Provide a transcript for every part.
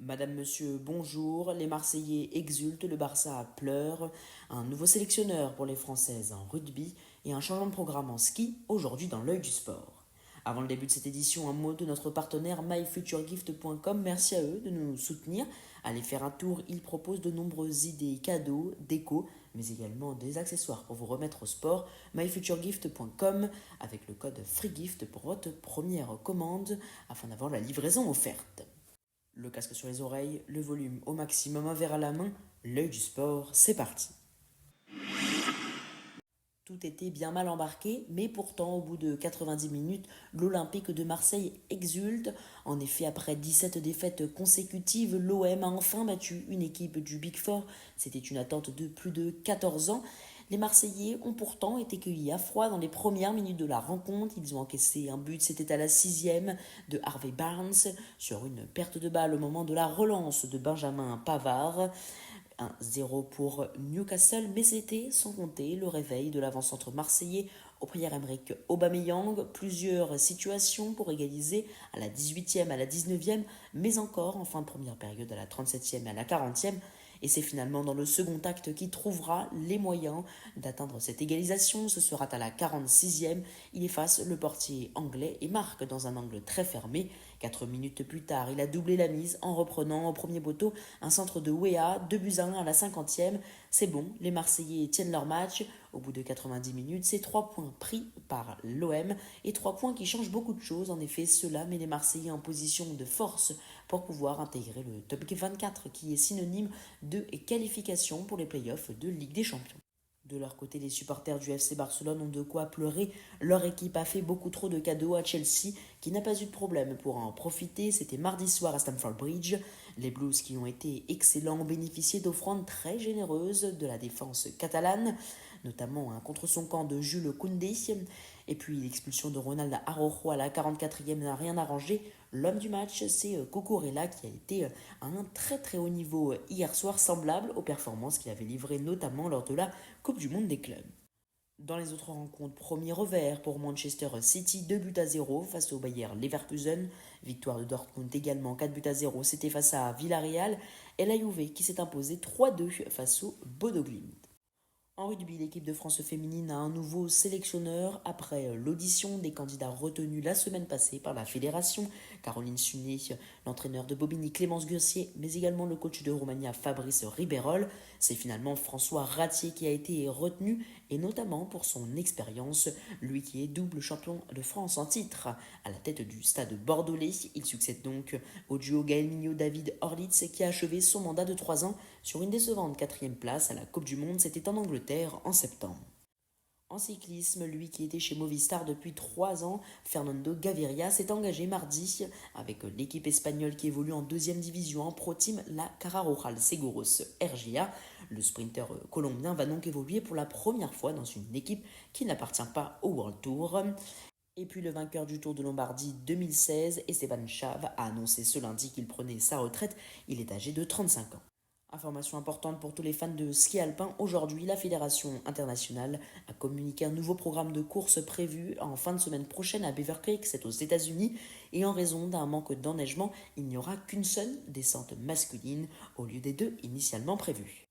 Madame, Monsieur, bonjour. Les Marseillais exultent, le Barça pleure. Un nouveau sélectionneur pour les Françaises en rugby et un changement de programme en ski aujourd'hui dans l'œil du sport. Avant le début de cette édition, un mot de notre partenaire myfuturegift.com. Merci à eux de nous soutenir. Allez faire un tour, ils proposent de nombreuses idées, cadeaux, déco, mais également des accessoires pour vous remettre au sport. myfuturegift.com avec le code FREEGIFT pour votre première commande afin d'avoir la livraison offerte. Le casque sur les oreilles, le volume au maximum, un verre à la main, l'œil du sport, c'est parti. Tout était bien mal embarqué, mais pourtant, au bout de 90 minutes, l'Olympique de Marseille exulte. En effet, après 17 défaites consécutives, l'OM a enfin battu une équipe du Big Four. C'était une attente de plus de 14 ans. Les Marseillais ont pourtant été cueillis à froid dans les premières minutes de la rencontre. Ils ont encaissé un but, c'était à la 6e de Harvey Barnes sur une perte de balle au moment de la relance de Benjamin Pavard. 1-0 pour Newcastle, mais c'était sans compter le réveil de l'avant-centre marseillais au Pierre-Emerick Aubameyang. Plusieurs situations pour égaliser à la 18e, à la 19e, mais encore en fin de première période à la 37e et à la 40e. Et c'est finalement dans le second acte qui trouvera les moyens d'atteindre cette égalisation. Ce sera à la 46e. Il efface le portier anglais et marque dans un angle très fermé. 4 minutes plus tard, il a doublé la mise en reprenant au premier poteau un centre de Wea, 2-1 à la 50e. C'est bon, les Marseillais tiennent leur match. Au bout de 90 minutes, c'est 3 points pris par l'OM et 3 points qui changent beaucoup de choses. En effet, cela met les Marseillais en position de force pour pouvoir intégrer le top 24 qui est synonyme de qualification pour les playoffs de Ligue des Champions. De leur côté, les supporters du FC Barcelone ont de quoi pleurer. Leur équipe a fait beaucoup trop de cadeaux à Chelsea, qui n'a pas eu de problème pour en profiter. C'était mardi soir à Stamford Bridge. Les Blues, qui ont été excellents, ont bénéficié d'offrandes très généreuses de la défense catalane, notamment un contre son camp de Jules Koundé. Et puis l'expulsion de Ronald Araujo à la 44e n'a rien arrangé. L'homme du match, c'est Cucurella qui a été à un très très haut niveau hier soir, semblable aux performances qu'il avait livrées notamment lors de la Coupe du Monde des clubs. Dans les autres rencontres, premier revers pour Manchester City, 2-0 face au Bayer Leverkusen. Victoire de Dortmund également, 4-0, c'était face à Villarreal. Et la Juve qui s'est imposée 3-2 face au Bodo Glimt. En rugby, l'équipe de France féminine a un nouveau sélectionneur après l'audition des candidats retenus la semaine passée par la fédération. Caroline Suné, l'entraîneur de Bobigny Clémence Gursier, mais également le coach de Romagna Fabrice Riberol. C'est finalement François Ratier qui a été retenu, et notamment pour son expérience, lui qui est double champion de France en titre. À la tête du stade bordelais, il succède donc au duo Gaël Mignot-David Horlitz qui a achevé son mandat de 3 ans sur une décevante 4e place à la Coupe du Monde, c'était en Angleterre en septembre. En cyclisme, lui qui était chez Movistar depuis 3 ans, Fernando Gaviria s'est engagé mardi avec l'équipe espagnole qui évolue en 2e division en Pro Team, la Cararojal Seguros RGA. Le sprinter colombien va donc évoluer pour la première fois dans une équipe qui n'appartient pas au World Tour. Et puis le vainqueur du Tour de Lombardie 2016, Esteban Chaves, a annoncé ce lundi qu'il prenait sa retraite. Il est âgé de 35 ans. Information importante pour tous les fans de ski alpin, aujourd'hui la Fédération internationale a communiqué un nouveau programme de course prévu en fin de semaine prochaine à Beaver Creek, c'est aux États-Unis, et en raison d'un manque d'enneigement, il n'y aura qu'une seule descente masculine au lieu des 2 initialement prévues.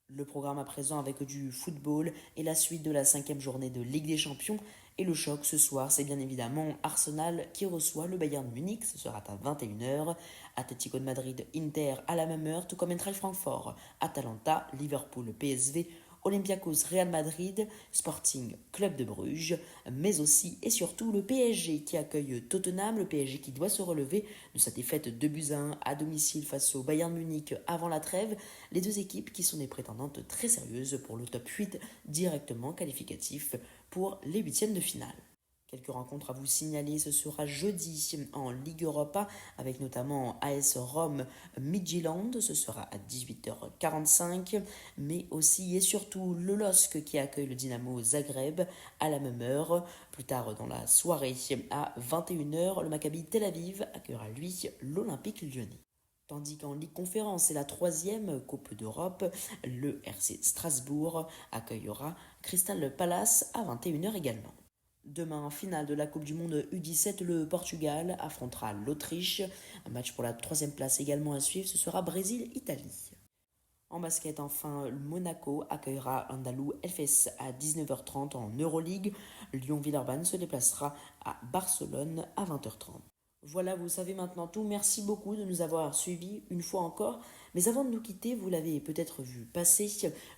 Le programme à présent avec du football et la suite de la 5e journée de Ligue des Champions. Et le choc ce soir, c'est bien évidemment Arsenal qui reçoit le Bayern Munich, ce sera à 21h. Atlético de Madrid, Inter à la même heure, tout comme Eintracht Francfort, Atalanta, Liverpool, PSV, Olympiakos, Real Madrid, Sporting, Club de Bruges, mais aussi et surtout le PSG qui accueille Tottenham, le PSG qui doit se relever de sa défaite 2-1 à domicile face au Bayern Munich avant la trêve. Les deux équipes qui sont des prétendantes très sérieuses pour le top 8 directement qualificatif pour les huitièmes de finale. Quelques rencontres à vous signaler, ce sera jeudi en Ligue Europa avec notamment AS Rome Midtjylland, ce sera à 18h45, mais aussi et surtout le LOSC qui accueille le Dynamo Zagreb à la même heure. Plus tard dans la soirée à 21h, le Maccabi Tel Aviv accueillera lui l'Olympique Lyonnais. Tandis qu'en Ligue Conférence, c'est la 3e Coupe d'Europe, le RC Strasbourg accueillera Crystal Palace à 21h également. Demain, en finale de la Coupe du Monde U17, le Portugal affrontera l'Autriche. Un match pour la troisième place également à suivre, ce sera Brésil-Italie. En basket, enfin, Monaco accueillera Andalou FS à 19h30 en Euroleague. Lyon-Villeurbanne se déplacera à Barcelone à 20h30. Voilà, vous savez maintenant tout. Merci beaucoup de nous avoir suivis une fois encore. Mais avant de nous quitter, vous l'avez peut-être vu passer,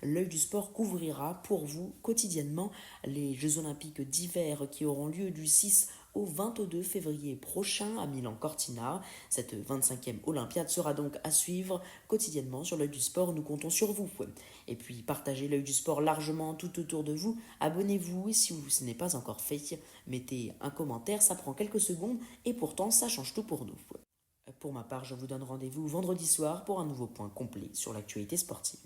l'œil du sport couvrira pour vous quotidiennement les Jeux Olympiques d'hiver qui auront lieu du 6 au 22 février prochain à Milan-Cortina. Cette 25e Olympiade sera donc à suivre quotidiennement sur l'œil du sport. Nous comptons sur vous. Et puis partagez l'œil du sport largement tout autour de vous. Abonnez-vous et si ce n'est pas encore fait, mettez un commentaire, ça prend quelques secondes et pourtant ça change tout pour nous. Pour ma part, je vous donne rendez-vous vendredi soir pour un nouveau point complet sur l'actualité sportive.